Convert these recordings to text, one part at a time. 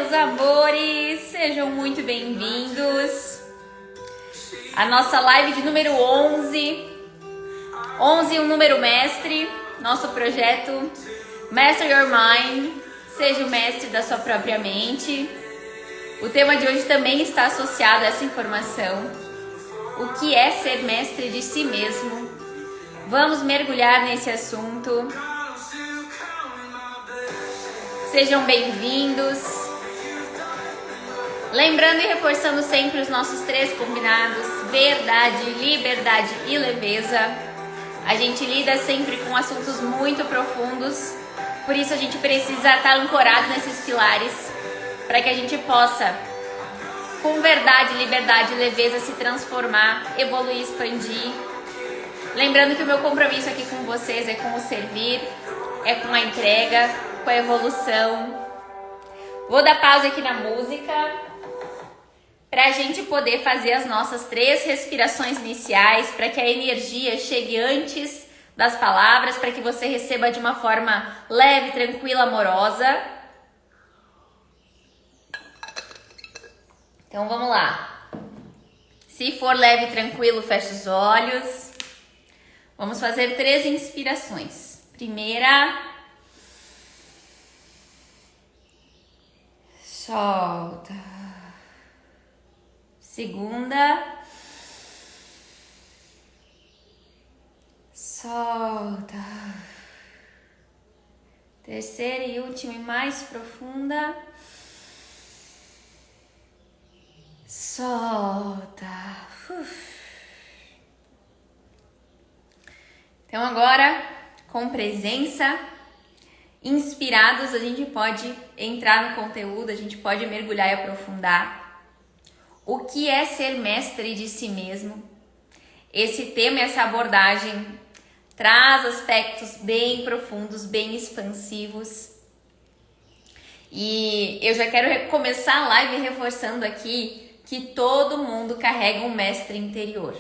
meus amores! Sejam muito bem-vindos à nossa live de número 11. 11 um número mestre, nosso projeto Master Your Mind, seja o mestre da sua própria mente. O tema de hoje também está associado a essa informação. O que é ser mestre de si mesmo? Vamos mergulhar nesse assunto. Sejam bem-vindos. Lembrando e reforçando sempre os nossos 3 combinados: verdade, liberdade e leveza. A gente lida sempre com assuntos muito profundos, por isso a gente precisa estar ancorado nesses pilares para que a gente possa, com verdade, liberdade e leveza, se transformar, evoluir, expandir. Lembrando que o meu compromisso aqui com vocês é com o servir, é com a entrega, com a evolução. Vou dar pausa aqui na música para a gente poder fazer as nossas 3 respirações iniciais, para que a energia chegue antes das palavras, para que você receba de uma forma leve, tranquila, amorosa. Então vamos lá. Se for leve e tranquilo, feche os olhos. Vamos fazer 3 inspirações. Primeira. Solta. Segunda. Solta. Terceira e última e mais profunda. Solta. Então agora, com presença, inspirados, a gente pode entrar no conteúdo, a gente pode mergulhar e aprofundar. O que é ser mestre de si mesmo? Esse tema e essa abordagem traz aspectos bem profundos, bem expansivos. E eu já quero começar a live reforçando aqui que todo mundo carrega um mestre interior.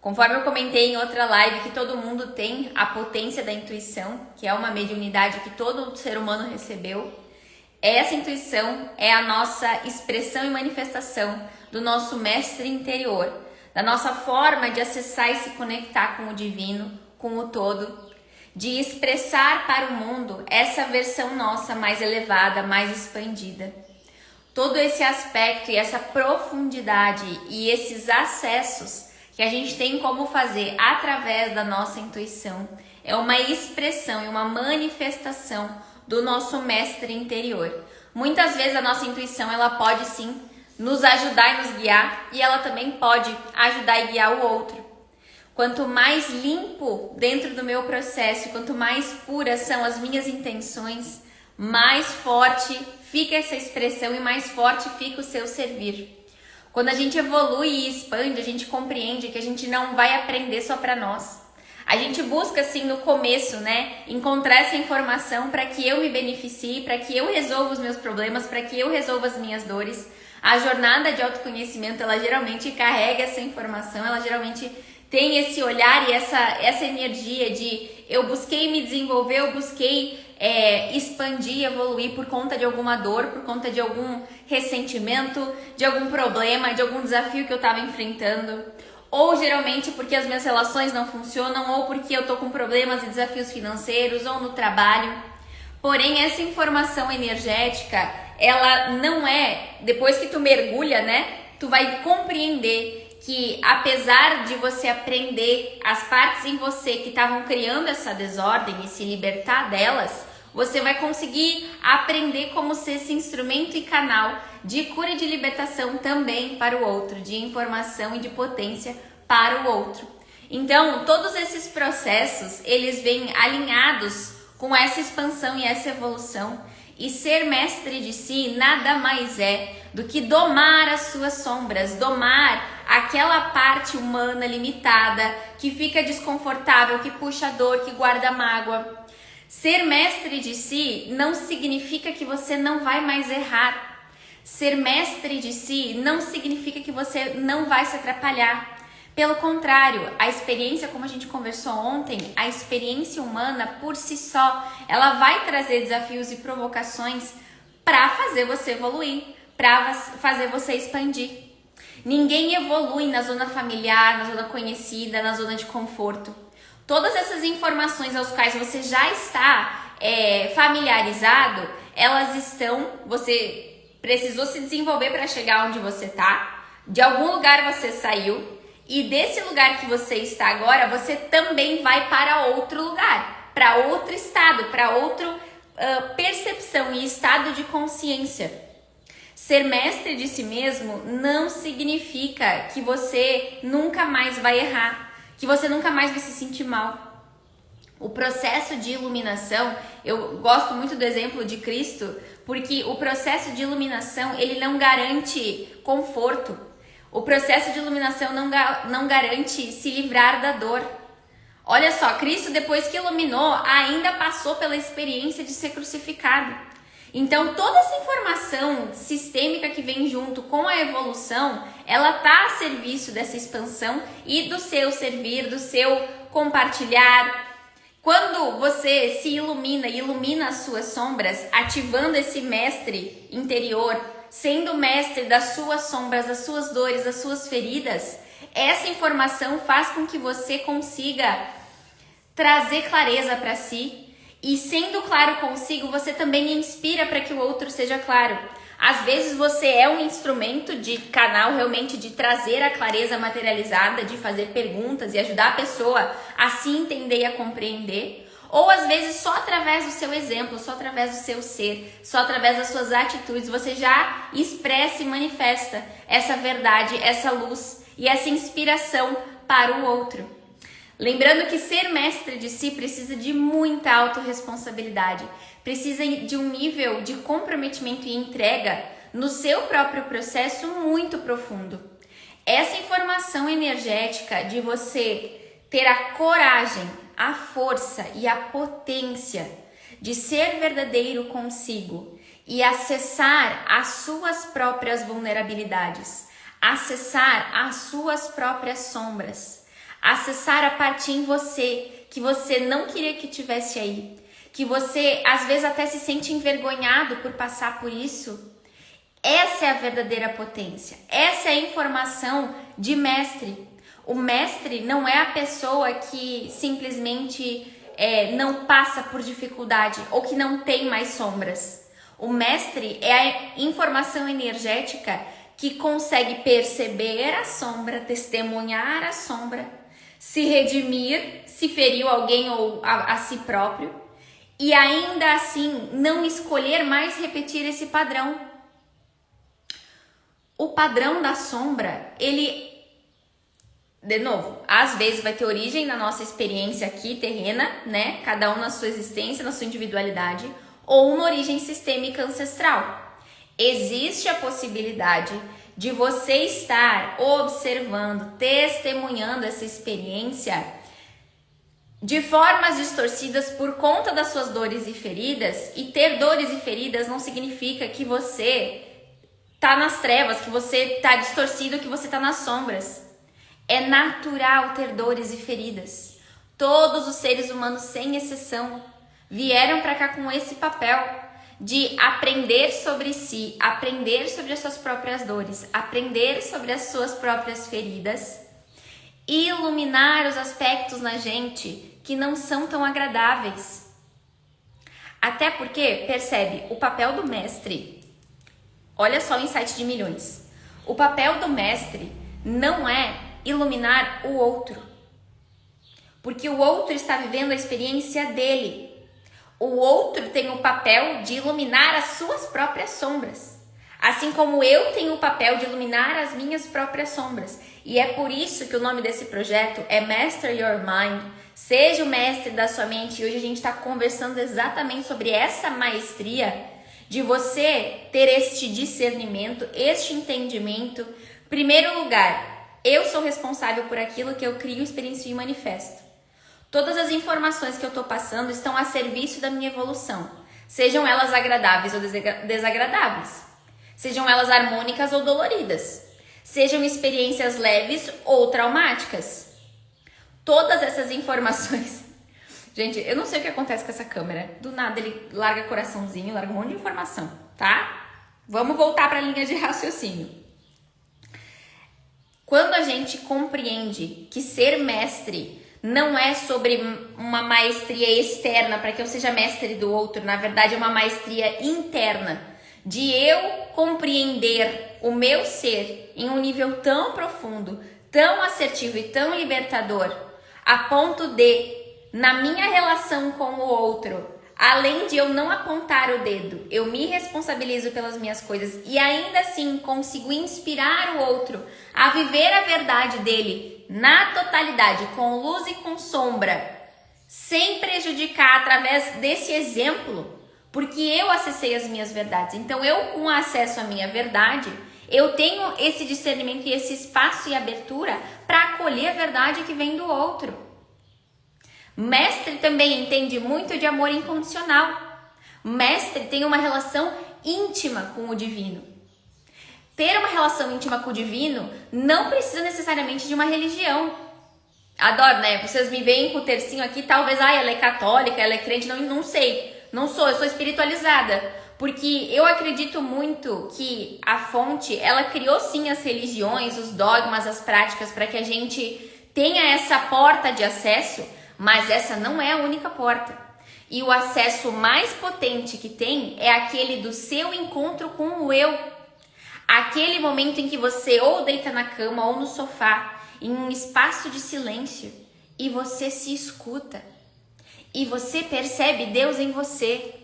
Conforme eu comentei em outra live, que todo mundo tem a potência da intuição, que é uma mediunidade que todo ser humano recebeu. Essa intuição é a nossa expressão e manifestação do nosso mestre interior, da nossa forma de acessar e se conectar com o divino, com o todo, de expressar para o mundo essa versão nossa mais elevada, mais expandida. Todo esse aspecto e essa profundidade e esses acessos que a gente tem como fazer através da nossa intuição é uma expressão e uma manifestação do nosso mestre interior. Muitas vezes a nossa intuição ela pode sim nos ajudar e nos guiar, e ela também pode ajudar e guiar o outro. Quanto mais limpo dentro do meu processo, quanto mais puras são as minhas intenções, mais forte fica essa expressão e mais forte fica o seu servir. Quando a gente evolui e expande, a gente compreende que a gente não vai aprender só para nós. A gente busca, assim, no começo, encontrar essa informação para que eu me beneficie, para que eu resolva os meus problemas, para que eu resolva as minhas dores. A jornada de autoconhecimento, ela geralmente carrega essa informação, ela geralmente tem esse olhar e essa energia de eu busquei me desenvolver, eu busquei expandir, evoluir por conta de alguma dor, por conta de algum ressentimento, de algum problema, de algum desafio que eu estava enfrentando. Ou geralmente porque as minhas relações não funcionam, ou porque eu tô com problemas e desafios financeiros, ou no trabalho. Porém, essa informação energética, ela não é, depois que tu mergulha, tu vai compreender que apesar de você aprender as partes em você que estavam criando essa desordem e se libertar delas, você vai conseguir aprender como ser esse instrumento e canal de cura e de libertação também para o outro, de informação e de potência para o outro. Então, todos esses processos, eles vêm alinhados com essa expansão e essa evolução. E ser mestre de si nada mais é do que domar as suas sombras, domar aquela parte humana limitada, que fica desconfortável, que puxa dor, que guarda mágoa. Ser mestre de si não significa que você não vai mais errar. Ser mestre de si não significa que você não vai se atrapalhar. Pelo contrário, a experiência, como a gente conversou ontem, a experiência humana por si só, ela vai trazer desafios e provocações para fazer você evoluir, para fazer você expandir. Ninguém evolui na zona familiar, na zona conhecida, na zona de conforto. Todas essas informações aos quais você já está familiarizado, elas estão, você precisou se desenvolver para chegar onde você está, de algum lugar você saiu, e desse lugar que você está agora, você também vai para outro lugar, para outro estado, para outra percepção e estado de consciência. Ser mestre de si mesmo não significa que você nunca mais vai errar, que você nunca mais vai se sentir mal. O processo de iluminação, eu gosto muito do exemplo de Cristo, porque o processo de iluminação, ele não garante conforto. O processo de iluminação não garante se livrar da dor. Olha só, Cristo, depois que iluminou, ainda passou pela experiência de ser crucificado. Então, toda essa informação sistêmica que vem junto com a evolução, ela está a serviço dessa expansão e do seu servir, do seu compartilhar. Quando você se ilumina as suas sombras, ativando esse mestre interior, sendo mestre das suas sombras, das suas dores, das suas feridas, essa informação faz com que você consiga trazer clareza para si. E sendo claro consigo, você também inspira para que o outro seja claro. Às vezes você é um instrumento de canal realmente de trazer a clareza materializada, de fazer perguntas e ajudar a pessoa a se entender e a compreender. Ou às vezes só através do seu exemplo, só através do seu ser, só através das suas atitudes, você já expressa e manifesta essa verdade, essa luz e essa inspiração para o outro. Lembrando que ser mestre de si precisa de muita autorresponsabilidade, precisa de um nível de comprometimento e entrega no seu próprio processo muito profundo. Essa informação energética de você ter a coragem, a força e a potência de ser verdadeiro consigo e acessar as suas próprias vulnerabilidades, acessar as suas próprias sombras, acessar a parte em você que você não queria que tivesse aí, que você às vezes até se sente envergonhado por passar por isso. Essa é a verdadeira potência, essa é a informação de mestre. O mestre não é a pessoa que simplesmente não passa por dificuldade ou que não tem mais sombras. O mestre é a informação energética que consegue perceber a sombra, testemunhar a sombra, se redimir, se feriu alguém ou a si próprio, e ainda assim não escolher mais repetir esse padrão. O padrão da sombra, ele, de novo, às vezes vai ter origem na nossa experiência aqui terrena, né? Cada um na sua existência, na sua individualidade, ou uma origem sistêmica ancestral. Existe a possibilidade de você estar observando, testemunhando essa experiência de formas distorcidas por conta das suas dores e feridas. E ter dores e feridas não significa que você tá nas trevas, que você tá distorcido, que você tá nas sombras. É natural ter dores e feridas. Todos os seres humanos, sem exceção, vieram para cá com esse papel de aprender sobre si, aprender sobre as suas próprias dores, aprender sobre as suas próprias feridas, iluminar os aspectos na gente que não são tão agradáveis. Até porque, percebe, o papel do mestre, olha só o insight de milhões, o papel do mestre não é iluminar o outro, porque o outro está vivendo a experiência dele. O outro tem o papel de iluminar as suas próprias sombras, assim como eu tenho o papel de iluminar as minhas próprias sombras. E é por isso que o nome desse projeto é Master Your Mind, seja o mestre da sua mente. E hoje a gente está conversando exatamente sobre essa maestria de você ter este discernimento, este entendimento. Primeiro lugar, eu sou responsável por aquilo que eu crio, experiencio e manifesto. Todas as informações que eu estou passando estão a serviço da minha evolução, sejam elas agradáveis ou desagradáveis, sejam elas harmônicas ou doloridas, sejam experiências leves ou traumáticas. Todas essas informações... Gente, eu não sei o que acontece com essa câmera. Do nada ele larga coraçãozinho, larga um monte de informação. tá? Vamos voltar para a linha de raciocínio. Quando a gente compreende que ser mestre não é sobre uma maestria externa para que eu seja mestre do outro, na verdade é uma maestria interna, de eu compreender o meu ser em um nível tão profundo, tão assertivo e tão libertador, a ponto de, na minha relação com o outro, além de eu não apontar o dedo, eu me responsabilizo pelas minhas coisas e ainda assim consigo inspirar o outro a viver a verdade dele na totalidade, com luz e com sombra, sem prejudicar através desse exemplo, porque eu acessei as minhas verdades. Então eu, com acesso à minha verdade, eu tenho esse discernimento e esse espaço e abertura para acolher a verdade que vem do outro. Mestre também entende muito de amor incondicional. Mestre tem uma relação íntima com o divino. Ter uma relação íntima com o divino não precisa necessariamente de uma religião. Adoro, né? Vocês me veem com o tercinho aqui, talvez, ela é católica, ela é crente, não sei. Não sou, eu sou espiritualizada. Porque eu acredito muito que a fonte, ela criou sim as religiões, os dogmas, as práticas, para que a gente tenha essa porta de acesso, mas essa não é a única porta. E o acesso mais potente que tem é aquele do seu encontro com o eu. Aquele momento em que você ou deita na cama ou no sofá, em um espaço de silêncio, e você se escuta. E você percebe Deus em você.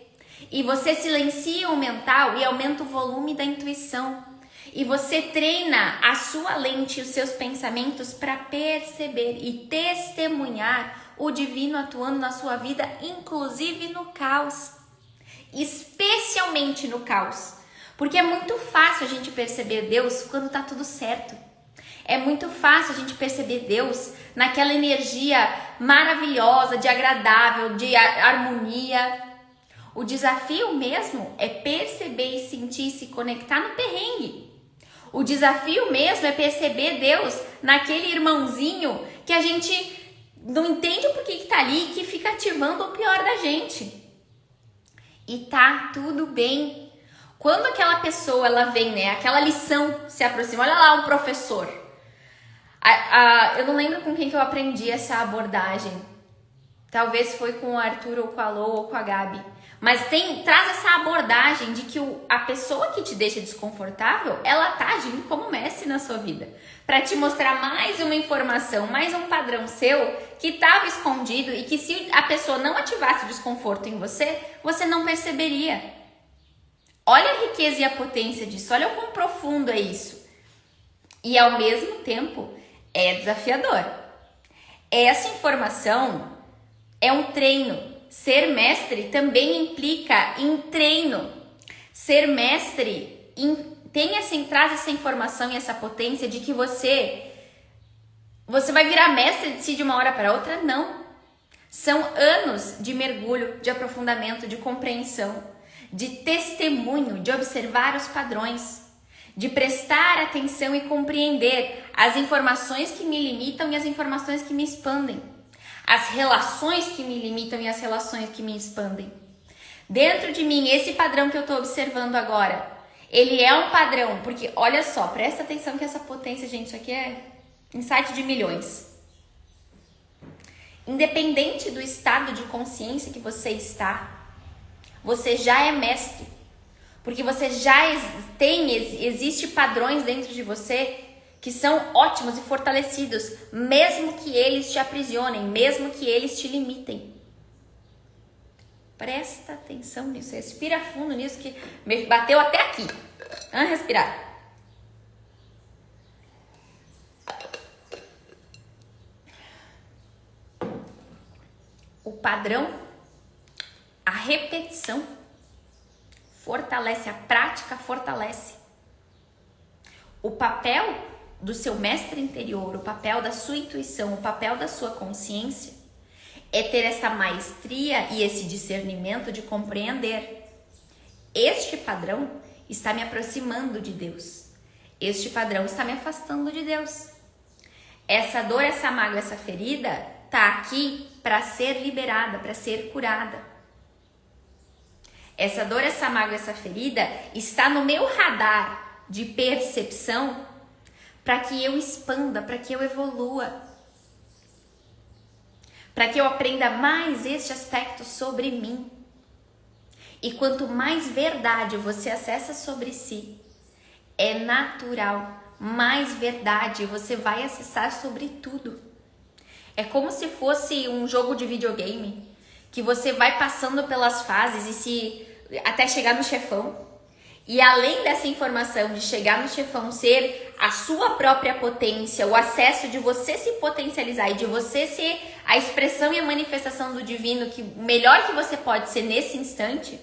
E você silencia o mental e aumenta o volume da intuição. E você treina a sua lente e os seus pensamentos para perceber e testemunhar o divino atuando na sua vida, inclusive no caos. Especialmente no caos. Porque é muito fácil a gente perceber Deus quando tá tudo certo. É muito fácil a gente perceber Deus naquela energia maravilhosa, de agradável, de harmonia. O desafio mesmo é perceber e sentir, se conectar no perrengue. O desafio mesmo é perceber Deus naquele irmãozinho que a gente não entende por que tá ali e que fica ativando o pior da gente. E tá tudo bem. Quando aquela pessoa, ela vem, né, aquela lição se aproxima, olha lá um professor. Eu não lembro com quem que eu aprendi essa abordagem. Talvez foi com o Arthur ou com a Lô ou com a Gabi. Mas traz essa abordagem de que a pessoa que te deixa desconfortável, ela tá agindo como mestre na sua vida. Para te mostrar mais uma informação, mais um padrão seu que estava escondido e que se a pessoa não ativasse o desconforto em você, você não perceberia. Olha a riqueza e a potência disso, olha o quão profundo é isso. E ao mesmo tempo é desafiador. Essa informação é um treino. Ser mestre também implica em treino. Ser mestre traz essa informação e essa potência de que você vai virar mestre de si de uma hora para outra? Não. São anos de mergulho, de aprofundamento, de compreensão, de testemunho, de observar os padrões, de prestar atenção e compreender as informações que me limitam e as informações que me expandem, as relações que me limitam e as relações que me expandem. Dentro de mim, esse padrão que eu estou observando agora, ele é um padrão, porque olha só, presta atenção que essa potência, gente, isso aqui é insight de milhões. Independente do estado de consciência que você está, você já é mestre, porque você já existe padrões dentro de você que são ótimos e fortalecidos, mesmo que eles te aprisionem, mesmo que eles te limitem. Presta atenção nisso, respira fundo nisso que me bateu até aqui. Vamos respirar. O padrão, a repetição fortalece, a prática fortalece. O papel do seu mestre interior, o papel da sua intuição, o papel da sua consciência é ter essa maestria e esse discernimento de compreender. Este padrão está me aproximando de Deus. Este padrão está me afastando de Deus. Essa dor, essa mágoa, essa ferida está aqui para ser liberada, para ser curada. essa dor, essa mágoa, essa ferida está no meu radar de percepção para que eu expanda, para que eu evolua, para que eu aprenda mais este aspecto sobre mim. E quanto mais verdade você acessa sobre si, é natural, mais verdade você vai acessar sobre tudo. É como se fosse um jogo de videogame, que você vai passando pelas fases até chegar no chefão. E além dessa informação de chegar no chefão ser a sua própria potência, o acesso de você se potencializar e de você ser a expressão e a manifestação do divino, que o melhor que você pode ser nesse instante,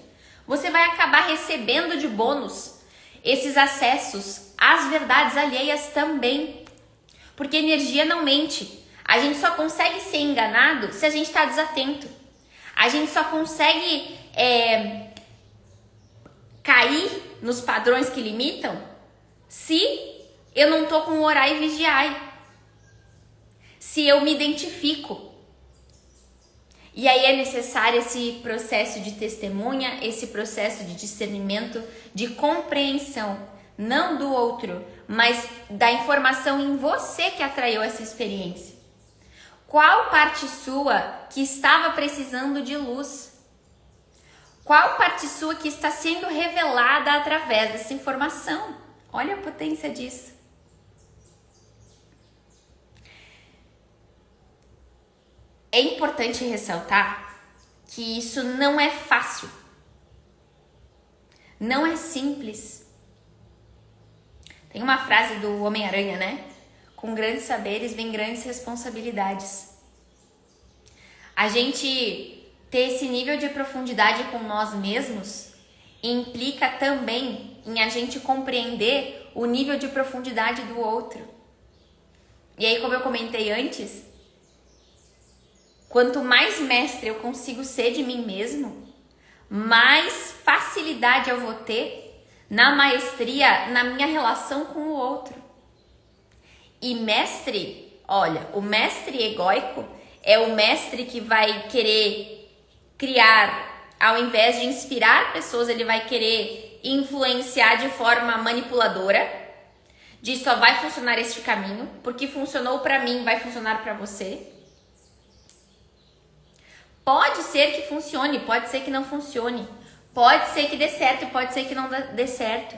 você vai acabar recebendo de bônus esses acessos às verdades alheias também. Porque energia não mente. A gente só consegue ser enganado se a gente está desatento. A gente só consegue cair nos padrões que limitam se eu não tô com o orai e vigiai. Se eu me identifico. E aí é necessário esse processo de testemunha, esse processo de discernimento, de compreensão, não do outro, mas da informação em você que atraiu essa experiência. Qual parte sua que estava precisando de luz? Qual parte sua que está sendo revelada através dessa informação? Olha a potência disso. É importante ressaltar que isso não é fácil. Não é simples. Tem uma frase do Homem-Aranha, né? Com grandes saberes vem grandes responsabilidades. A gente ter esse nível de profundidade com nós mesmos implica também em a gente compreender o nível de profundidade do outro. E aí, como eu comentei antes, quanto mais mestre eu consigo ser de mim mesmo, mais facilidade eu vou ter na maestria, na minha relação com o outro. E mestre, olha, o mestre egóico é o mestre que vai querer criar, ao invés de inspirar pessoas, ele vai querer influenciar de forma manipuladora, de só vai funcionar este caminho, porque funcionou para mim, vai funcionar para você. Pode ser que funcione, pode ser que não funcione, pode ser que dê certo, pode ser que não dê certo.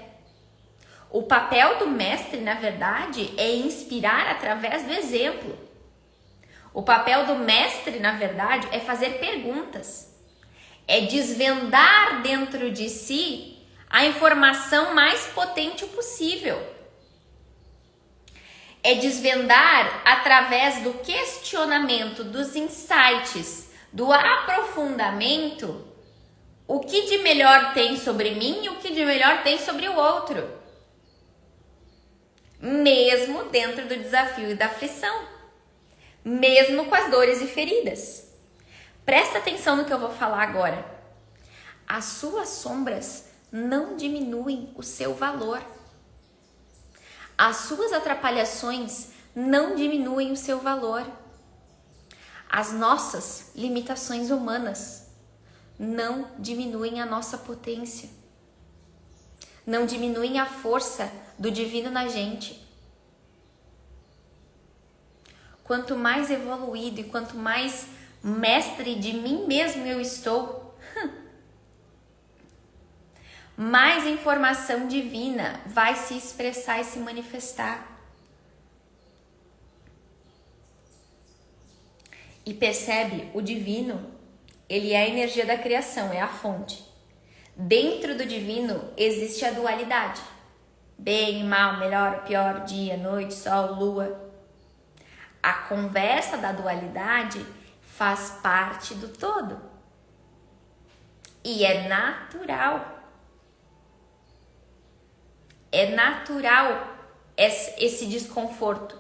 O papel do mestre, na verdade, é inspirar através do exemplo. O papel do mestre, na verdade, é fazer perguntas. É desvendar dentro de si a informação mais potente possível. É desvendar através do questionamento, dos insights, do aprofundamento, o que de melhor tem sobre mim e o que de melhor tem sobre o outro. Mesmo dentro do desafio e da aflição. Mesmo com as dores e feridas. Presta atenção no que eu vou falar agora. As suas sombras não diminuem o seu valor. As suas atrapalhações não diminuem o seu valor. As nossas limitações humanas não diminuem a nossa potência. Não diminuem a força do divino na gente. Quanto mais evoluído e quanto mais mestre de mim mesmo eu estou, mais informação divina vai se expressar e se manifestar. E percebe, o divino, ele é a energia da criação, é a fonte. Dentro do divino existe a dualidade. Bem, mal, melhor, pior, dia, noite, sol, lua. A conversa da dualidade faz parte do todo. E é natural. É natural esse desconforto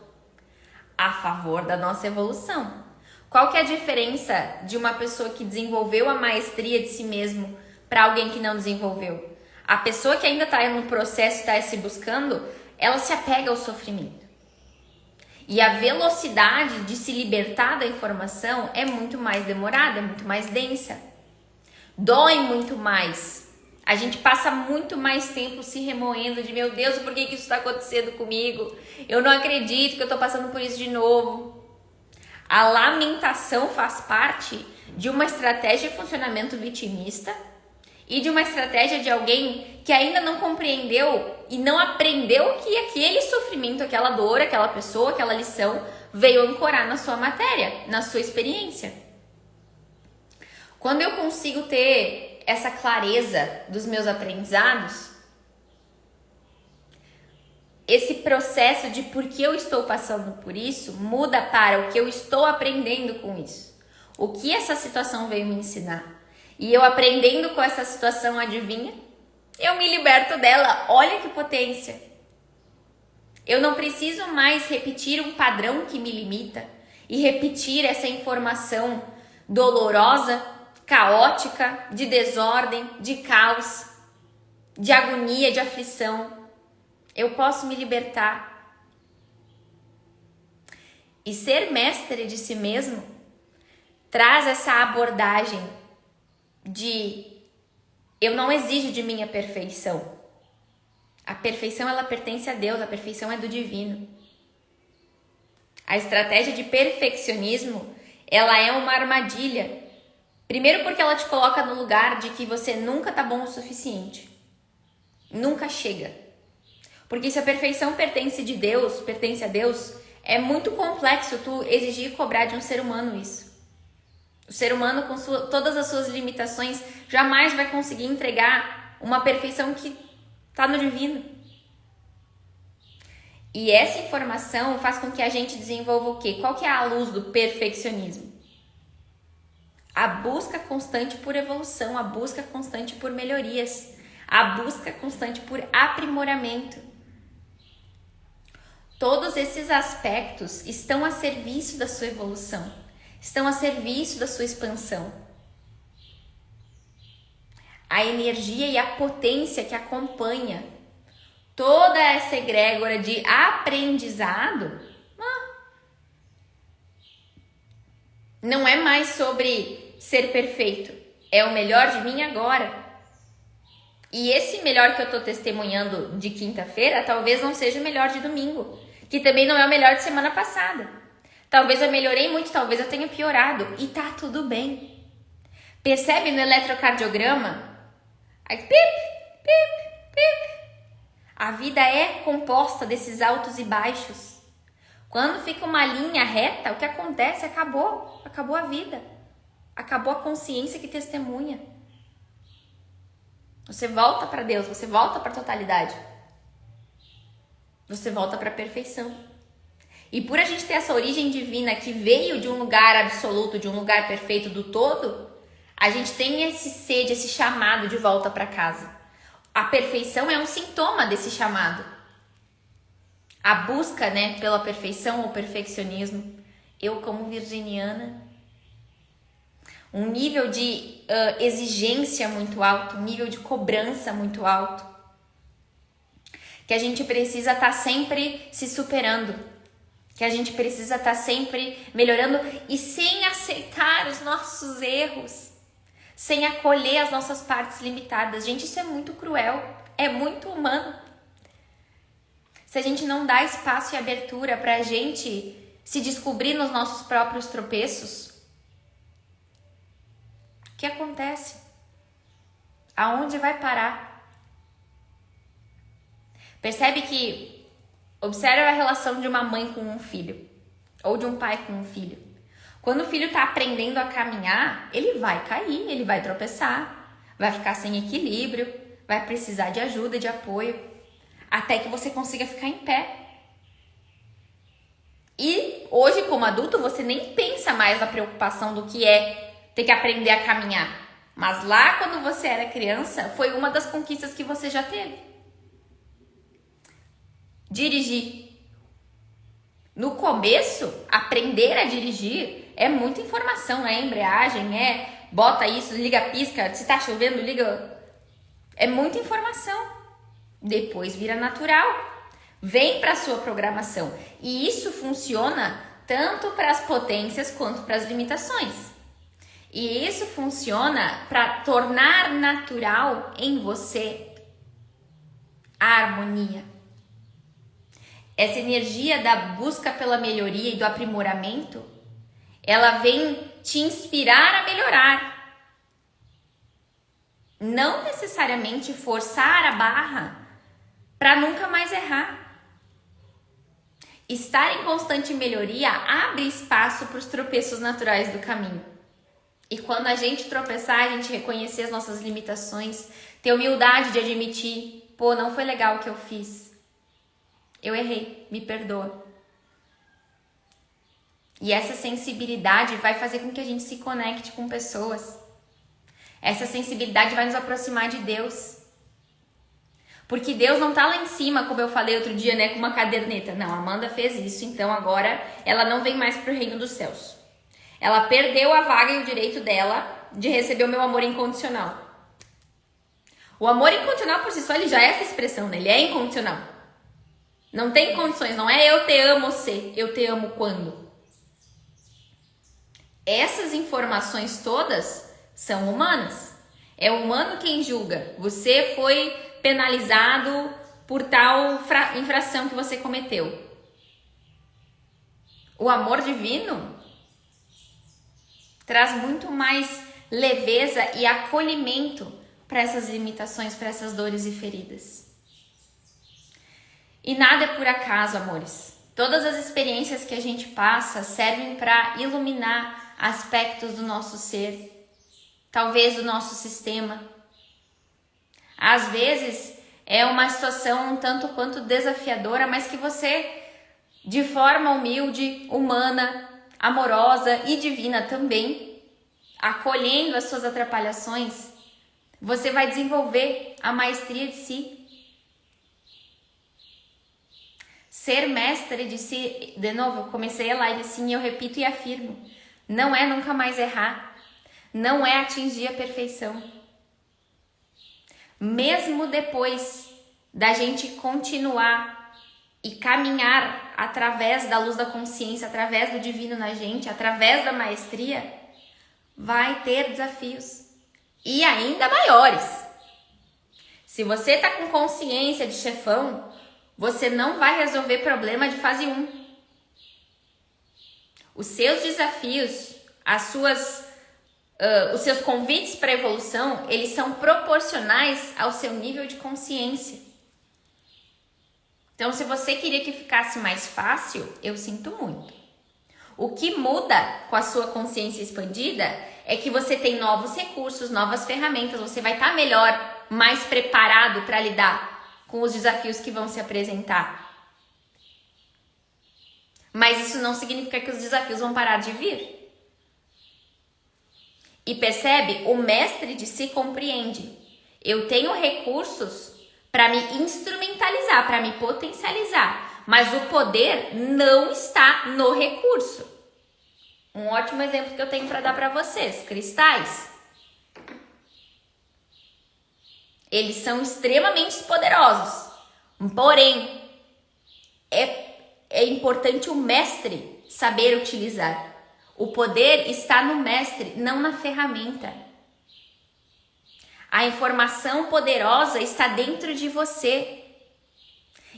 a favor da nossa evolução. Qual que é a diferença de uma pessoa que desenvolveu a maestria de si mesmo para alguém que não desenvolveu? A pessoa que ainda está no processo, está se buscando, ela se apega ao sofrimento. E a velocidade de se libertar da informação é muito mais demorada, é muito mais densa. Dói muito mais A gente passa muito mais tempo se remoendo de meu Deus, por que isso está acontecendo comigo? Eu não acredito que eu estou passando por isso de novo. A lamentação faz parte de uma estratégia de funcionamento vitimista e de uma estratégia de alguém que ainda não compreendeu e não aprendeu que aquele sofrimento, aquela dor, aquela pessoa, aquela lição veio ancorar na sua matéria, na sua experiência. Quando eu consigo ter essa clareza dos meus aprendizados, esse processo de por que eu estou passando por isso muda para o que eu estou aprendendo com isso. O que essa situação veio me ensinar. E eu aprendendo com essa situação, adivinha? Eu me liberto dela. Olha que potência. Eu não preciso mais repetir um padrão que me limita e repetir essa informação dolorosa, caótica, de desordem, de caos, de agonia, de aflição. Eu posso me libertar. E ser mestre de si mesmo traz essa abordagem de eu não exijo de mim a perfeição. A perfeição, ela pertence a Deus, a perfeição é do divino. A estratégia de perfeccionismo, ela é uma armadilha. Primeiro porque ela te coloca no lugar de que você nunca tá bom o suficiente. Nunca chega. Porque se a perfeição pertence a Deus, é muito complexo tu exigir e cobrar de um ser humano isso. O ser humano, com todas as suas limitações, jamais vai conseguir entregar uma perfeição que está no divino. E essa informação faz com que a gente desenvolva o quê? Qual que é a luz do perfeccionismo? A busca constante por evolução, a busca constante por melhorias, a busca constante por aprimoramento. Todos esses aspectos estão a serviço da sua evolução, estão a serviço da sua expansão. A energia e a potência que acompanha toda essa egrégora de aprendizado não é mais sobre ser perfeito, é o melhor de mim agora. E esse melhor que eu tô testemunhando de quinta-feira talvez não seja o melhor de domingo, que também não é o melhor de semana passada. Talvez eu melhorei muito, talvez eu tenha piorado, e tá tudo bem. Percebe no eletrocardiograma? Aí, pip, pip, pip. A vida é composta desses altos e baixos. Quando fica uma linha reta, o que acontece? Acabou a vida. Acabou a consciência que testemunha. Você volta para Deus, você volta para a totalidade. Você volta para a perfeição. E por a gente ter essa origem divina que veio de um lugar absoluto, de um lugar perfeito do todo, a gente tem esse sede, esse chamado de volta para casa. A perfeição é um sintoma desse chamado. A busca, pela perfeição ou perfeccionismo. Eu, como virginiana, um nível de exigência muito alto, um nível de cobrança muito alto, que a gente precisa estar sempre se superando, que a gente precisa estar sempre melhorando e sem aceitar os nossos erros, sem acolher as nossas partes limitadas. Gente, isso é muito cruel, é muito humano. Se a gente não dá espaço e abertura para a gente se descobrir nos nossos próprios tropeços, o que acontece? Aonde vai parar? Percebe que observa a relação de uma mãe com um filho ou de um pai com um filho. Quando o filho está aprendendo a caminhar, ele vai cair, ele vai tropeçar, vai ficar sem equilíbrio, vai precisar de ajuda, de apoio, até que você consiga ficar em pé. E hoje, como adulto, você nem pensa mais na preocupação do que é ter que aprender a caminhar. Mas lá, quando você era criança, foi uma das conquistas que você já teve. Dirigir. No começo, aprender a dirigir é muita informação, é embreagem, bota isso, liga, pisca, se tá chovendo, liga. É muita informação. Depois vira natural. Vem para a sua programação. E isso funciona tanto para as potências quanto para as limitações. E isso funciona para tornar natural em você a harmonia. Essa energia da busca pela melhoria e do aprimoramento, ela vem te inspirar a melhorar. Não necessariamente forçar a barra para nunca mais errar. Estar em constante melhoria abre espaço para os tropeços naturais do caminho. E quando a gente tropeçar, a gente reconhecer as nossas limitações, ter humildade de admitir, pô, não foi legal o que eu fiz. Eu errei, me perdoa. E essa sensibilidade vai fazer com que a gente se conecte com pessoas. Essa sensibilidade vai nos aproximar de Deus. Porque Deus não tá lá em cima, como eu falei outro dia, né, com uma caderneta. Não, a Amanda fez isso, então agora ela não vem mais pro reino dos céus. Ela perdeu a vaga e o direito dela de receber o meu amor incondicional. O amor incondicional por si só, ele já é essa expressão, né? Ele é incondicional. Não tem condições, não é eu te amo se, eu te amo quando. Essas informações todas são humanas. É humano quem julga. Você foi penalizado por tal infração que você cometeu. O amor divino traz muito mais leveza e acolhimento para essas limitações, para essas dores e feridas. E nada é por acaso, amores. Todas as experiências que a gente passa servem para iluminar aspectos do nosso ser, talvez do nosso sistema. Às vezes é uma situação um tanto quanto desafiadora, mas que você, de forma humilde, humana, amorosa e divina também, acolhendo as suas atrapalhações, você vai desenvolver a maestria de si. Ser mestre de si, de novo, eu comecei a live assim e eu repito e afirmo, não é nunca mais errar, não é atingir a perfeição. Mesmo depois da gente continuar e caminhar através da luz da consciência, através do divino na gente, através da maestria, vai ter desafios e ainda maiores. Se você tá com consciência de chefão, você não vai resolver problema de fase 1. Os seus desafios, os seus convites para evolução, eles são proporcionais ao seu nível de consciência. Então, se você queria que ficasse mais fácil, eu sinto muito. O que muda com a sua consciência expandida é que você tem novos recursos, novas ferramentas, você vai estar melhor, mais preparado para lidar com os desafios que vão se apresentar. Mas isso não significa que os desafios vão parar de vir. E percebe? O mestre de si compreende. Eu tenho recursos para me instrumentalizar, para me potencializar. Mas o poder não está no recurso. Um ótimo exemplo que eu tenho para dar para vocês. Cristais. Eles são extremamente poderosos. Porém, é importante o mestre saber utilizar. O poder está no mestre, não na ferramenta. A informação poderosa está dentro de você.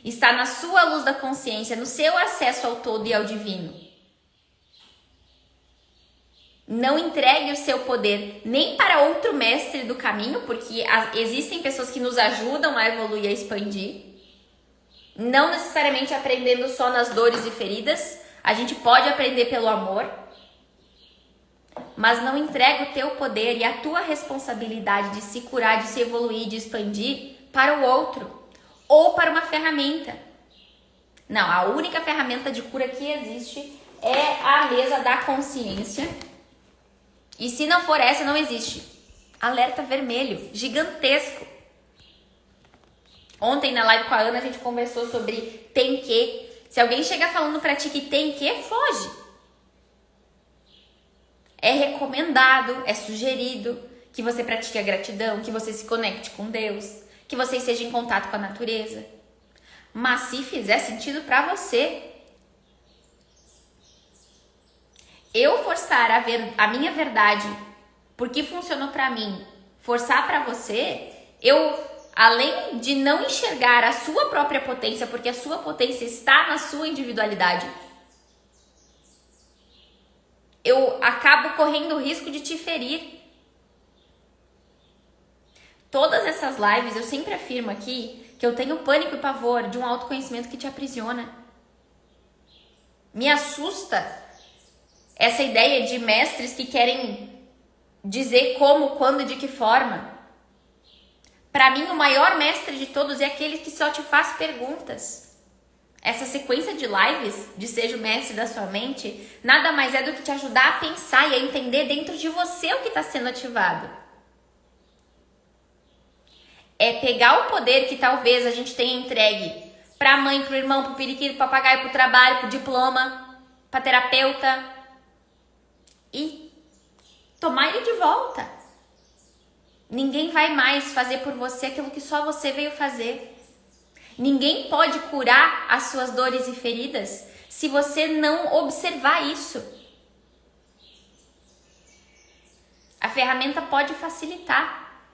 Está na sua luz da consciência, no seu acesso ao todo e ao divino. Não entregue o seu poder nem para outro mestre do caminho, porque existem pessoas que nos ajudam a evoluir, a expandir. Não necessariamente aprendendo só nas dores e feridas. A gente pode aprender pelo amor. Mas não entrega o teu poder e a tua responsabilidade de se curar, de se evoluir, de expandir para o outro. Ou para uma ferramenta. Não, a única ferramenta de cura que existe é a mesa da consciência. E se não for essa, não existe. Alerta vermelho, gigantesco. Ontem na live com a Ana a gente conversou sobre tem que. Se alguém chegar falando pra ti que tem que, foge. É recomendado, é sugerido que você pratique a gratidão, que você se conecte com Deus, que você esteja em contato com a natureza. Mas se fizer sentido pra você, eu forçar a minha verdade porque funcionou pra mim, forçar pra você, eu, além de não enxergar a sua própria potência, porque a sua potência está na sua individualidade, eu acabo correndo o risco de te ferir. Todas essas lives eu sempre afirmo aqui que eu tenho pânico e pavor de um autoconhecimento que te aprisiona. Me assusta essa ideia de mestres que querem dizer como, quando e de que forma. Para mim, o maior mestre de todos é aquele que só te faz perguntas. Essa sequência de lives de Seja o Mestre da Sua Mente nada mais é do que te ajudar a pensar e a entender dentro de você o que está sendo ativado. É pegar o poder que talvez a gente tenha entregue para a mãe, para o irmão, para o periquito, para o papagaio, para o trabalho, para o diploma, para terapeuta e tomar ele de volta. Ninguém vai mais fazer por você aquilo que só você veio fazer. Ninguém pode curar as suas dores e feridas se você não observar isso. A ferramenta pode facilitar,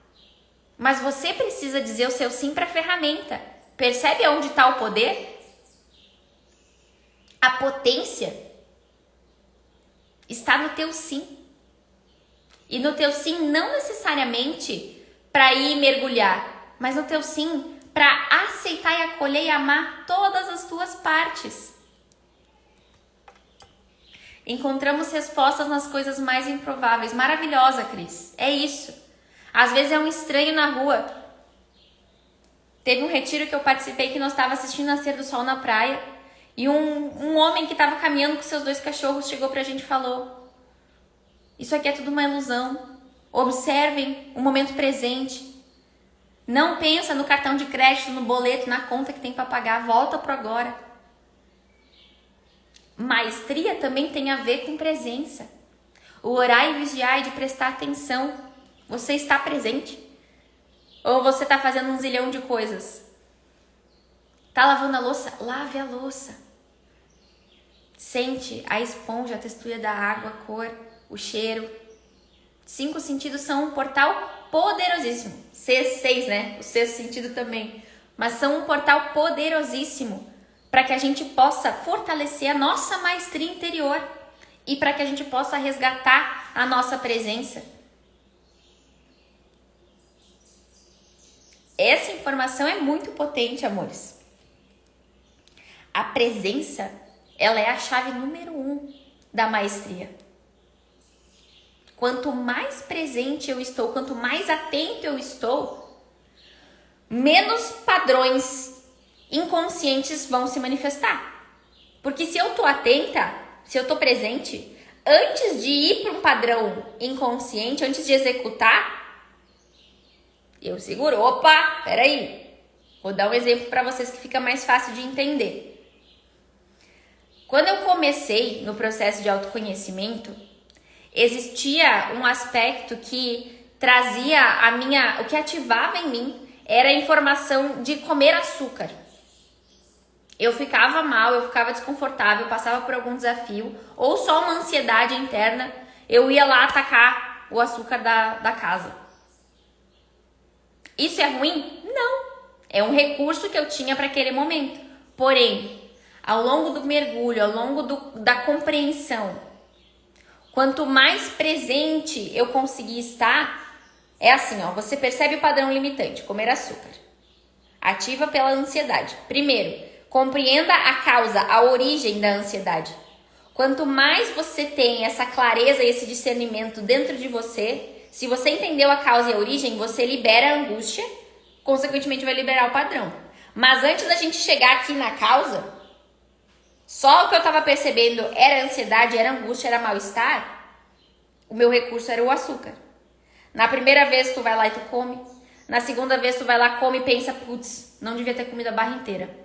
mas você precisa dizer o seu sim para a ferramenta. Percebe onde está o poder? A potência está no teu sim. E no teu sim não necessariamente para ir mergulhar, mas no teu sim para aceitar e acolher e amar todas as tuas partes. Encontramos respostas nas coisas mais improváveis. Maravilhosa, Cris. É isso. Às vezes é um estranho na rua. Teve um retiro que eu participei que nós estávamos assistindo o nascer do sol na praia e um homem que estava caminhando com seus 2 cachorros chegou pra gente e falou: isso aqui é tudo uma ilusão. Observem o momento presente. Não pensa no cartão de crédito, no boleto, na conta que tem para pagar. Volta pro agora. Maestria também tem a ver com presença. O orar e vigiar é de prestar atenção. Você está presente? Ou você está fazendo um zilhão de coisas? Tá lavando a louça? Lave a louça. Sente a esponja, a textura da água, a cor, o cheiro. 5 sentidos são um portal poderosíssimo. 6, né? O 6º sentido também. Mas são um portal poderosíssimo para que a gente possa fortalecer a nossa maestria interior e para que a gente possa resgatar a nossa presença. Essa informação é muito potente, amores. A presença, ela é a chave número 1 da maestria. Quanto mais presente eu estou, quanto mais atento eu estou, menos padrões inconscientes vão se manifestar. Porque se eu estou atenta, se eu estou presente, antes de ir para um padrão inconsciente, antes de executar, eu seguro. Opa, peraí. Vou dar um exemplo para vocês que fica mais fácil de entender. Quando eu comecei no processo de autoconhecimento, existia um aspecto que trazia o que ativava em mim era a informação de comer açúcar. Eu ficava mal, eu ficava desconfortável, passava por algum desafio, ou só uma ansiedade interna, eu ia lá atacar o açúcar da casa. Isso é ruim? Não. É um recurso que eu tinha para aquele momento. Porém, ao longo do mergulho, ao longo da compreensão, quanto mais presente eu conseguir estar, é assim, ó, você percebe o padrão limitante, comer açúcar. Ativa pela ansiedade. Primeiro, compreenda a causa, a origem da ansiedade. Quanto mais você tem essa clareza e esse discernimento dentro de você, se você entendeu a causa e a origem, você libera a angústia, consequentemente vai liberar o padrão. Mas antes da gente chegar aqui na causa, só o que eu estava percebendo era ansiedade, era angústia, era mal-estar, o meu recurso era o açúcar. Na primeira vez tu vai lá e tu come, na segunda vez tu vai lá, come e pensa, putz, não devia ter comido a barra inteira.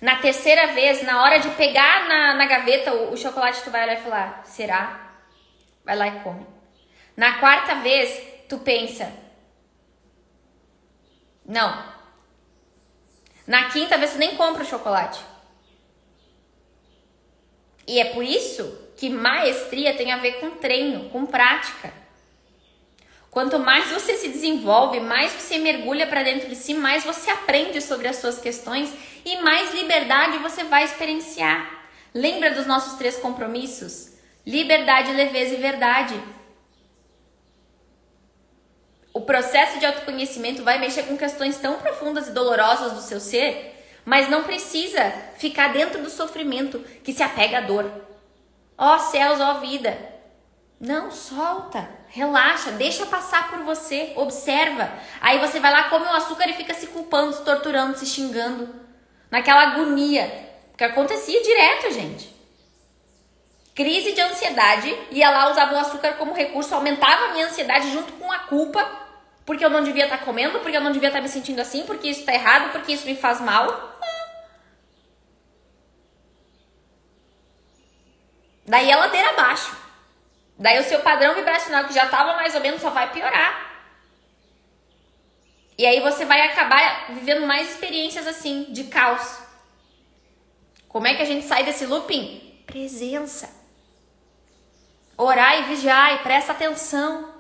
Na terceira vez, na hora de pegar na gaveta o chocolate, tu vai olhar e falar, será? Vai lá e come. Na quarta vez, tu pensa, não. Na quinta vez, tu nem compra o chocolate. E é por isso que maestria tem a ver com treino, com prática. Quanto mais você se desenvolve, mais você mergulha para dentro de si, mais você aprende sobre as suas questões e mais liberdade você vai experienciar. Lembra dos nossos 3 compromissos? Liberdade, leveza e verdade. O processo de autoconhecimento vai mexer com questões tão profundas e dolorosas do seu ser, mas não precisa ficar dentro do sofrimento que se apega à dor. Ó céus, ó vida. Não, solta, relaxa, deixa passar por você, observa. Aí você vai lá, come o açúcar e fica se culpando, se torturando, se xingando. Naquela agonia, que acontecia direto, gente. Crise de ansiedade, ia lá, usava o açúcar como recurso, aumentava a minha ansiedade junto com a culpa, porque eu não devia estar comendo, porque eu não devia estar me sentindo assim, porque isso está errado, porque isso me faz mal. Daí a ladeira abaixo. Daí o seu padrão vibracional que já estava mais ou menos só vai piorar. E aí você vai acabar vivendo mais experiências assim, de caos. Como é que a gente sai desse looping? Presença. Orar e vigiar e presta atenção.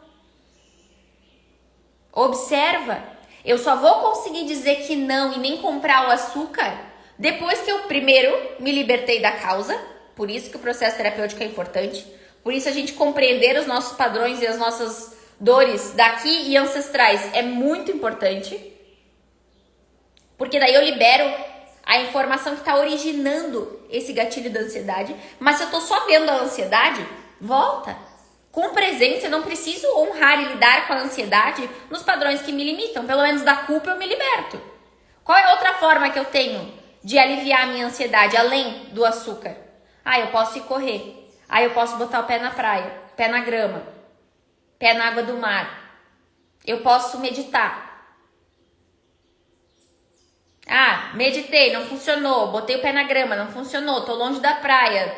Observa. Eu só vou conseguir dizer que não e nem comprar o açúcar depois que eu primeiro me libertei da causa. Por isso que o processo terapêutico é importante. Por isso a gente compreender os nossos padrões e as nossas dores daqui e ancestrais é muito importante. Porque daí eu libero a informação que está originando esse gatilho da ansiedade. Mas se eu estou só vendo a ansiedade, volta. Com presença, eu não preciso honrar e lidar com a ansiedade nos padrões que me limitam. Pelo menos da culpa eu me liberto. Qual é a outra forma que eu tenho de aliviar a minha ansiedade, além do açúcar? Eu posso ir correr. Eu posso botar o pé na praia, pé na grama, pé na água do mar. Eu posso meditar. Meditei, não funcionou. Botei o pé na grama, não funcionou. Tô longe da praia.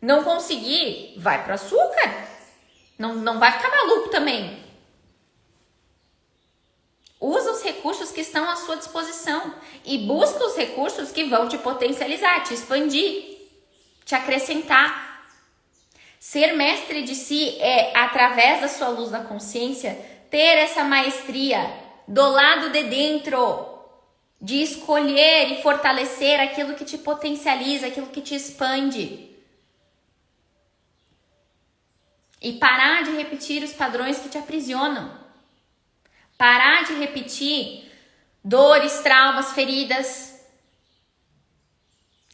Não consegui, vai pro açúcar. Não vai ficar maluco também. Usa os recursos que estão à sua disposição e busca os recursos que vão te potencializar, te expandir, te acrescentar. Ser mestre de si é, através da sua luz da consciência, ter essa maestria do lado de dentro, de escolher e fortalecer aquilo que te potencializa, aquilo que te expande. E parar de repetir os padrões que te aprisionam. Parar de repetir dores, traumas, feridas,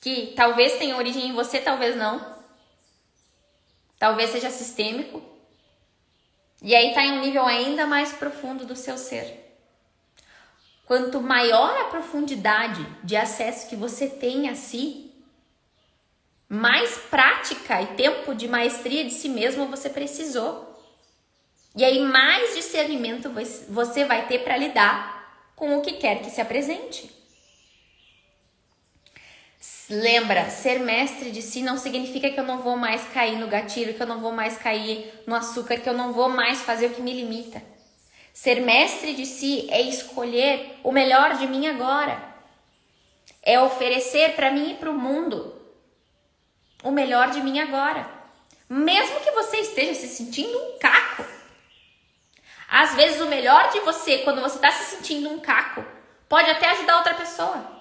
que talvez tenham origem em você, talvez não. Talvez seja sistêmico. E aí está em um nível ainda mais profundo do seu ser. Quanto maior a profundidade de acesso que você tem a si, mais prática e tempo de maestria de si mesmo você precisou. E aí mais discernimento você vai ter para lidar com o que quer que se apresente. Lembra, ser mestre de si não significa que eu não vou mais cair no gatilho, que eu não vou mais cair no açúcar, que eu não vou mais fazer o que me limita. Ser mestre de si é escolher o melhor de mim agora. É oferecer para mim e para o mundo o melhor de mim agora. Mesmo que você esteja se sentindo um caco. Às vezes o melhor de você, quando você está se sentindo um caco, pode até ajudar outra pessoa.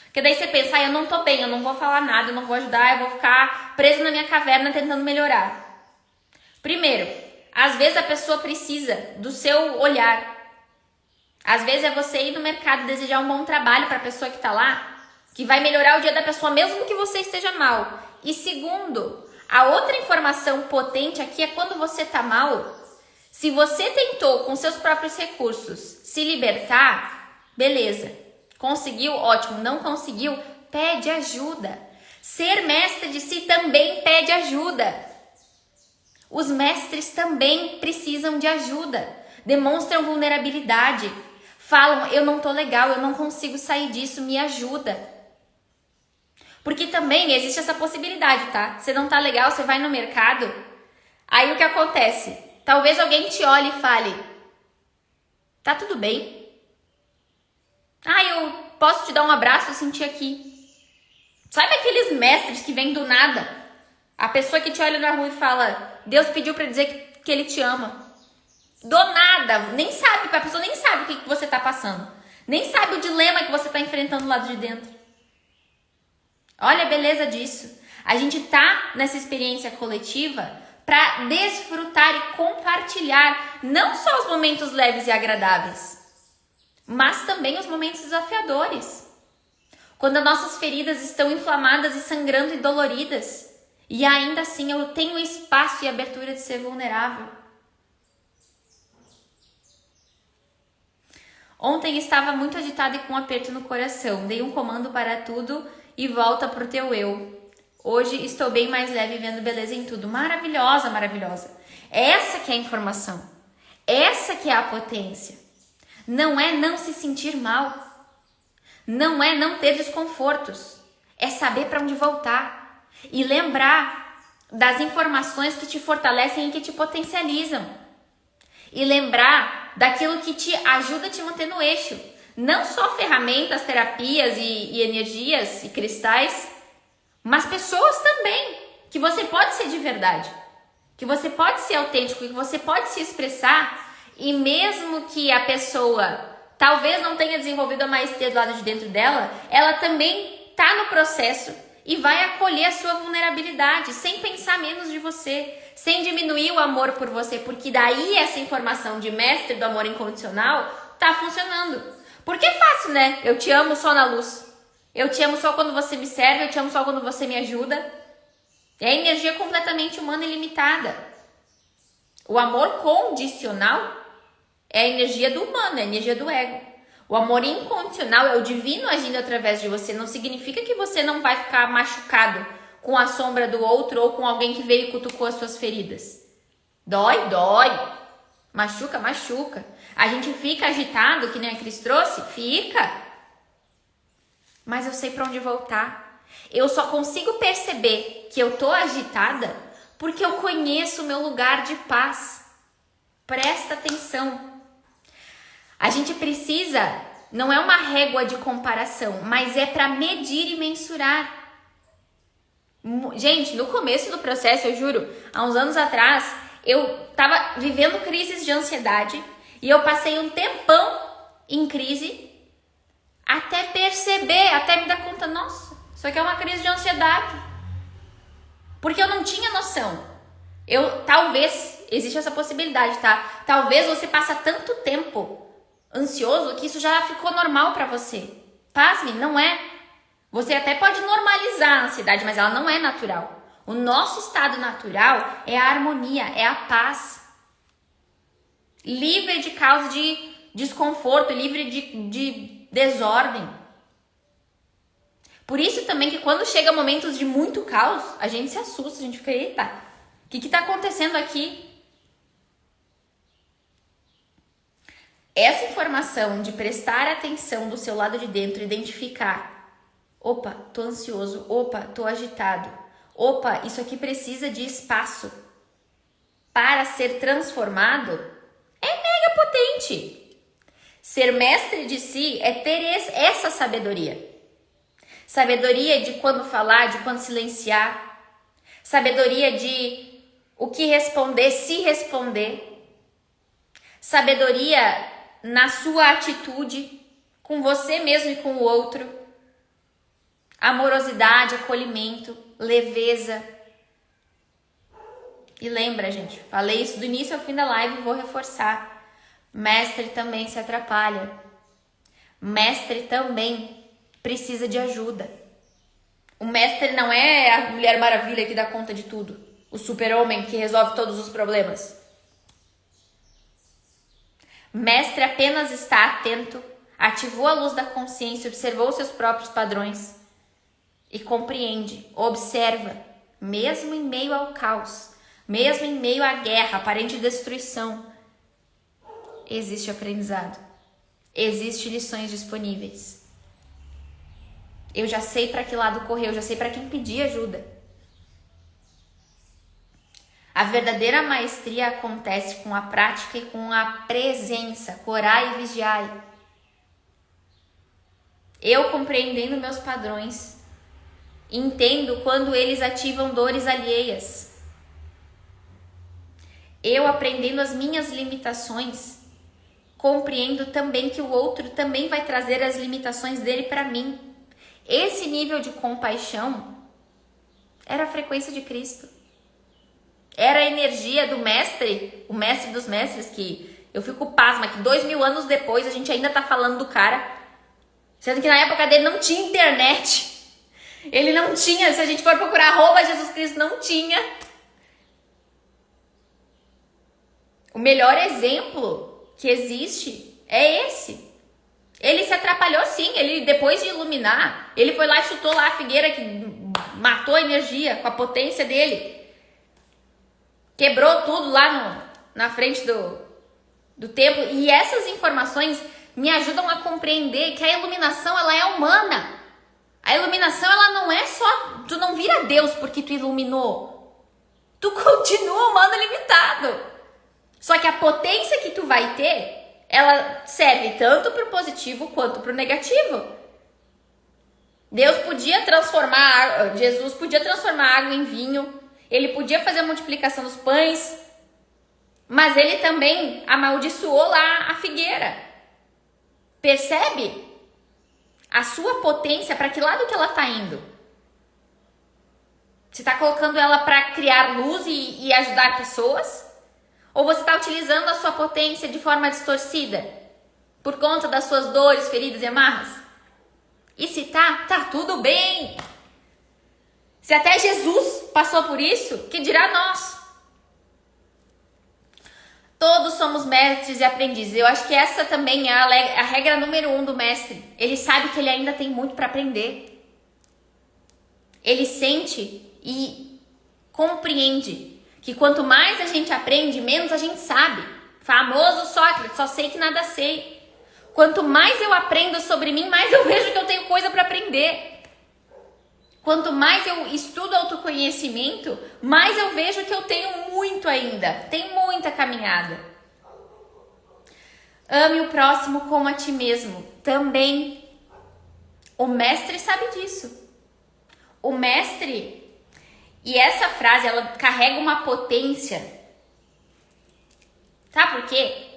Porque daí você pensa, eu não tô bem, eu não vou falar nada, eu não vou ajudar, eu vou ficar preso na minha caverna tentando melhorar. Primeiro, às vezes a pessoa precisa do seu olhar. Às vezes é você ir no mercado desejar um bom trabalho para a pessoa que tá lá, que vai melhorar o dia da pessoa mesmo que você esteja mal. E segundo, a outra informação potente aqui é quando você tá mal, se você tentou com seus próprios recursos se libertar, beleza. Conseguiu? Ótimo. Não conseguiu? Pede ajuda. Ser mestre de si também pede ajuda. Os mestres também precisam de ajuda. Demonstram vulnerabilidade. Falam, eu não tô legal, eu não consigo sair disso, me ajuda. Porque também existe essa possibilidade, tá? Você não tá legal, você vai no mercado, aí o que acontece? Talvez alguém te olhe e fale, tá tudo bem? Eu posso te dar um abraço, eu senti aqui. Sabe aqueles mestres que vêm do nada? A pessoa que te olha na rua e fala, Deus pediu para dizer que Ele te ama. Do nada, nem sabe, a pessoa nem sabe o que você tá passando. Nem sabe o dilema que você tá enfrentando lá de dentro. Olha a beleza disso. A gente tá nessa experiência coletiva para desfrutar e compartilhar não só os momentos leves e agradáveis, mas também os momentos desafiadores. Quando as nossas feridas estão inflamadas e sangrando e doloridas, e ainda assim eu tenho espaço e abertura de ser vulnerável. Ontem estava muito agitada e com um aperto no coração. Dei um comando para tudo e volta pro teu eu. Hoje estou bem mais leve, vendo beleza em tudo. Maravilhosa, maravilhosa. Essa que é a informação. Essa que é a potência. Não é não se sentir mal. Não é não ter desconfortos. É saber para onde voltar. E lembrar das informações que te fortalecem e que te potencializam. E lembrar daquilo que te ajuda a te manter no eixo. Não só ferramentas, terapias e energias e cristais, mas pessoas também. Que você pode ser de verdade. Que você pode ser autêntico, que você pode se expressar. E mesmo que a pessoa talvez não tenha desenvolvido a maestria do lado de dentro dela, ela também está no processo e vai acolher a sua vulnerabilidade, sem pensar menos de você, sem diminuir o amor por você, porque daí essa informação de mestre do amor incondicional tá funcionando. Porque é fácil, né? Eu te amo só na luz. Eu te amo só quando você me serve, eu te amo só quando você me ajuda. É energia completamente humana e limitada. O amor condicional é a energia do humano, é a energia do ego. O amor incondicional é o divino agindo através de você. Não significa que você não vai ficar machucado com a sombra do outro ou com alguém que veio e cutucou as suas feridas. Dói, dói. Machuca, machuca. A gente fica agitado, que nem a Cris trouxe? Fica. Mas eu sei para onde voltar. Eu só consigo perceber que eu tô agitada porque eu conheço o meu lugar de paz. Presta atenção. A gente precisa, não é uma régua de comparação, mas é para medir e mensurar. Gente, no começo do processo, eu juro, há uns anos atrás, eu tava vivendo crises de ansiedade e eu passei um tempão em crise até perceber, até me dar conta, nossa, isso aqui é uma crise de ansiedade. Porque eu não tinha noção. Talvez, existe essa possibilidade, tá? Talvez você passe tanto tempo ansioso que isso já ficou normal pra você. Pasme, não é. Você até pode normalizar a ansiedade, mas ela não é natural. O nosso estado natural é a harmonia, é a paz. Livre de causa de desconforto, livre de desordem. Por isso também que quando chega momentos de muito caos, a gente se assusta, a gente fica, eita, o que tá acontecendo aqui? Essa informação de prestar atenção do seu lado de dentro, identificar, opa, tô ansioso, opa, tô agitado, opa, isso aqui precisa de espaço para ser transformado, é mega potente. Ser mestre de si é ter essa sabedoria. Sabedoria de quando falar, de quando silenciar. Sabedoria de o que responder, se responder. Sabedoria na sua atitude, com você mesmo e com o outro. Amorosidade, acolhimento, leveza. E lembra, gente, falei isso do início ao fim da live e vou reforçar. Mestre também se atrapalha. Mestre também precisa de ajuda. O mestre não é a Mulher Maravilha que dá conta de tudo. O super-homem que resolve todos os problemas. Mestre apenas está atento, ativou a luz da consciência, observou seus próprios padrões e compreende, observa, mesmo em meio ao caos, mesmo em meio à guerra, aparente destruição, existe aprendizado, existem lições disponíveis. Eu já sei para que lado correr, eu já sei para quem pedir ajuda. A verdadeira maestria acontece com a prática e com a presença, corai e vigiai. Eu compreendendo meus padrões, Entendo quando eles ativam dores alheias. Eu, aprendendo as minhas limitações, compreendo também que o outro também vai trazer as limitações dele para mim. Esse nível de compaixão era a frequência de Cristo. Era a energia do mestre, o mestre dos mestres, que eu fico pasma que 2000 anos depois a gente ainda tá falando do cara, sendo que na época dele não tinha internet. Ele não tinha, se a gente for procurar @Jesus Cristo, não tinha. O melhor exemplo que existe é esse. Ele se atrapalhou sim, ele depois de iluminar, ele foi lá e chutou lá a figueira que matou a energia com a potência dele. Quebrou tudo lá na frente do templo. E essas informações me ajudam a compreender que a iluminação, ela é humana. A iluminação, ela não é só... Tu não vira Deus porque tu iluminou. Tu continua humano limitado. Só que a potência que tu vai ter, ela serve tanto para o positivo quanto para o negativo. Jesus podia transformar água em vinho. Ele podia fazer a multiplicação dos pães. Mas ele também amaldiçoou lá a figueira. Percebe? A sua potência, para que lado que ela está indo? Você está colocando ela para criar luz e ajudar pessoas? Ou você está utilizando a sua potência de forma distorcida? Por conta das suas dores, feridas e amarras? E se tá tudo bem. Se até Jesus passou por isso, que dirá nós? Todos somos mestres e aprendizes. Eu acho que essa também é a regra número 1 do mestre. Ele sabe que ele ainda tem muito para aprender. Ele sente e compreende que quanto mais a gente aprende, menos a gente sabe. Famoso Sócrates, só sei que nada sei. Quanto mais eu aprendo sobre mim, mais eu vejo que eu tenho coisa para aprender. Quanto mais eu estudo autoconhecimento, mais eu vejo que eu tenho muito ainda. Tem muita caminhada. Ame o próximo como a ti mesmo. Também. O mestre sabe disso. O mestre... E essa frase, ela carrega uma potência. Sabe por quê?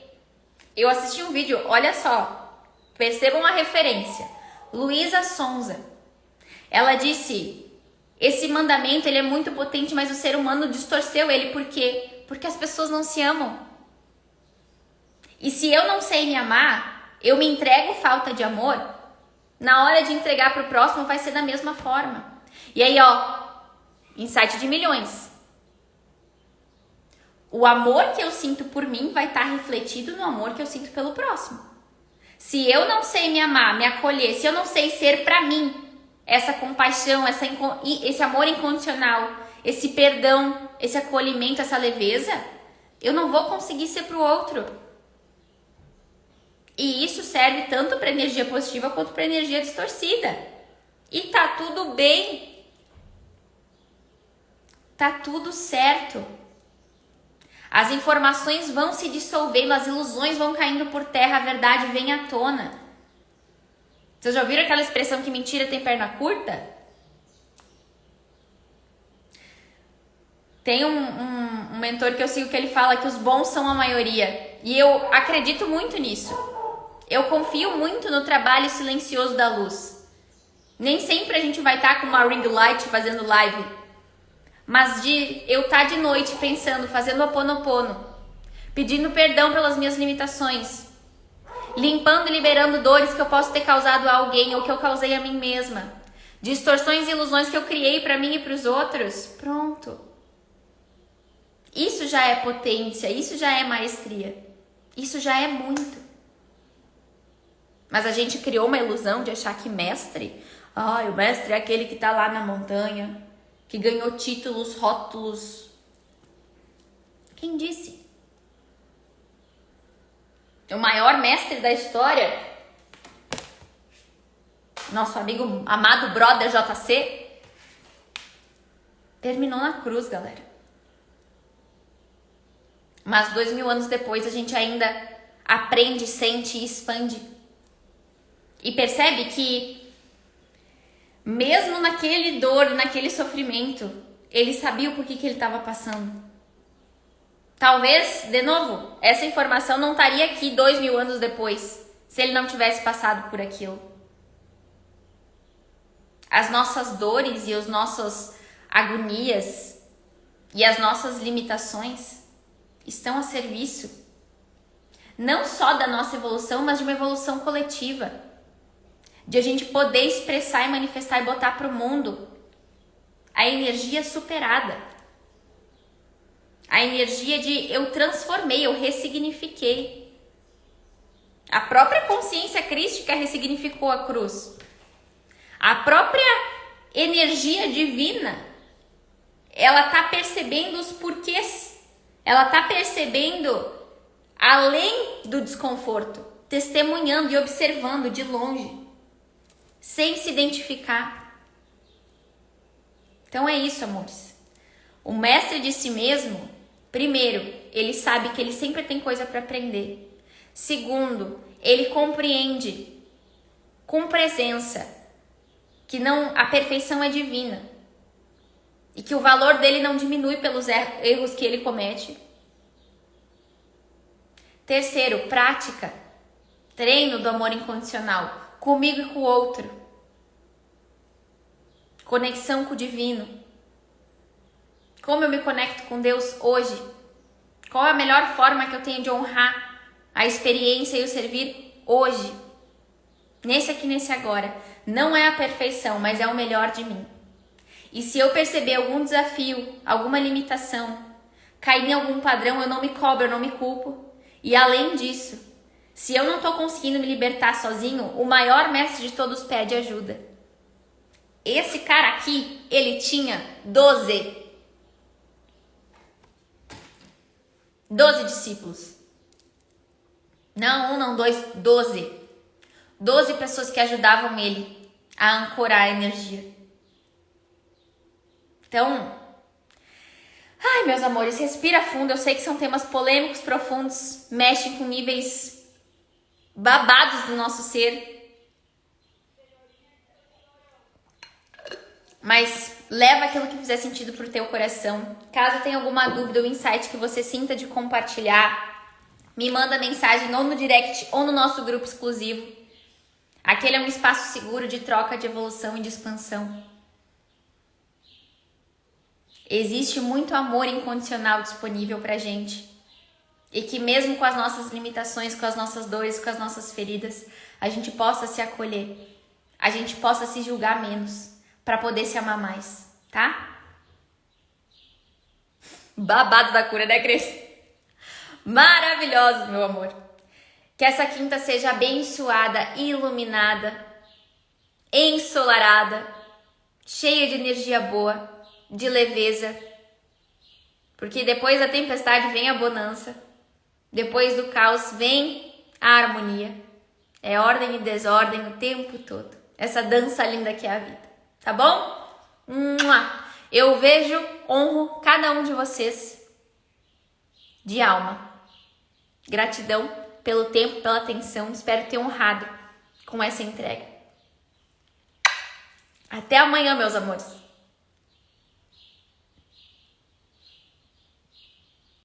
Eu assisti um vídeo, olha só. Percebam a referência. Luísa Sonza. Ela disse, esse mandamento ele é muito potente, mas o ser humano distorceu ele. Por quê? Porque as pessoas não se amam. E se eu não sei me amar, eu me entrego falta de amor, na hora de entregar para o próximo vai ser da mesma forma. E aí, ó, insight de milhões. O amor que eu sinto por mim vai estar refletido no amor que eu sinto pelo próximo. Se eu não sei me amar, me acolher, se eu não sei ser para mim, essa compaixão, esse amor incondicional, esse perdão, esse acolhimento, essa leveza, eu não vou conseguir ser pro outro. E isso serve tanto para energia positiva quanto para energia distorcida. E tá tudo bem. Tá tudo certo. As informações vão se dissolvendo, as ilusões vão caindo por terra, a verdade vem à tona. Vocês já ouviram aquela expressão que mentira tem perna curta? Tem um mentor que eu sigo que ele fala que os bons são a maioria. E eu acredito muito nisso. Eu confio muito no trabalho silencioso da luz. Nem sempre a gente vai estar com uma ring light fazendo live. Mas de eu estar de noite pensando, fazendo Ho'oponopono, pedindo perdão pelas minhas limitações, limpando e liberando dores que eu posso ter causado a alguém ou que eu causei a mim mesma, distorções e ilusões que eu criei para mim e para os outros, pronto. Isso já é potência, isso já é maestria, isso já é muito. Mas a gente criou uma ilusão de achar que mestre, o mestre é aquele que está lá na montanha, que ganhou títulos, rótulos. Quem disse? O maior mestre da história, nosso amigo amado brother JC, terminou na cruz, galera. Mas 2000 anos depois a gente ainda aprende, sente e expande. E percebe que Mesmo naquele dor, naquele sofrimento, ele sabia o porquê que ele estava passando. Talvez, de novo, essa informação não estaria aqui 2000 anos depois, se ele não tivesse passado por aquilo. As nossas dores e as nossas agonias e as nossas limitações estão a serviço não só da nossa evolução, mas de uma evolução coletiva. De a gente poder expressar e manifestar e botar para o mundo a energia superada. A energia de eu transformei, eu ressignifiquei. A própria consciência crística ressignificou a cruz. A própria energia divina, ela está percebendo os porquês. Ela está percebendo além do desconforto, testemunhando e observando de longe, sem se identificar. Então é isso, amores. O mestre de si mesmo, primeiro, ele sabe que ele sempre tem coisa para aprender. Segundo, ele compreende com presença que a perfeição é divina e que o valor dele não diminui pelos erros que ele comete. Terceiro, prática, treino do amor incondicional, comigo e com o outro. Conexão com o divino. Como eu me conecto com Deus hoje? Qual é a melhor forma que eu tenho de honrar a experiência e o servir hoje? Nesse aqui, nesse agora. Não é a perfeição, mas é o melhor de mim. E se eu perceber algum desafio, alguma limitação, cair em algum padrão, eu não me cobro, eu não me culpo. E além disso, se eu não estou conseguindo me libertar sozinho, o maior mestre de todos pede ajuda. Esse cara aqui, ele tinha 12 discípulos. Não um, não dois, 12. 12 pessoas que ajudavam ele a ancorar a energia. Então, ai, meus amores, respira fundo. Eu sei que são temas polêmicos, profundos, mexem com níveis babados do nosso ser. Mas leva aquilo que fizer sentido pro teu coração. Caso tenha alguma dúvida ou insight que você sinta de compartilhar, me manda mensagem ou no direct ou no nosso grupo exclusivo. Aquele é um espaço seguro de troca, de evolução e de expansão. Existe muito amor incondicional disponível pra gente. E que mesmo com as nossas limitações, com as nossas dores, com as nossas feridas, a gente possa se acolher. A gente possa se julgar menos. Pra poder se amar mais, tá? Babado da cura, né, Cris? Maravilhoso, meu amor. Que essa quinta seja abençoada, iluminada, ensolarada, cheia de energia boa, de leveza. Porque depois da tempestade vem a bonança. Depois do caos vem a harmonia. É ordem e desordem o tempo todo. Essa dança linda que é a vida. Tá bom? Eu vejo, honro cada um de vocês de alma. Gratidão pelo tempo, pela atenção. Espero ter honrado com essa entrega. Até amanhã, meus amores.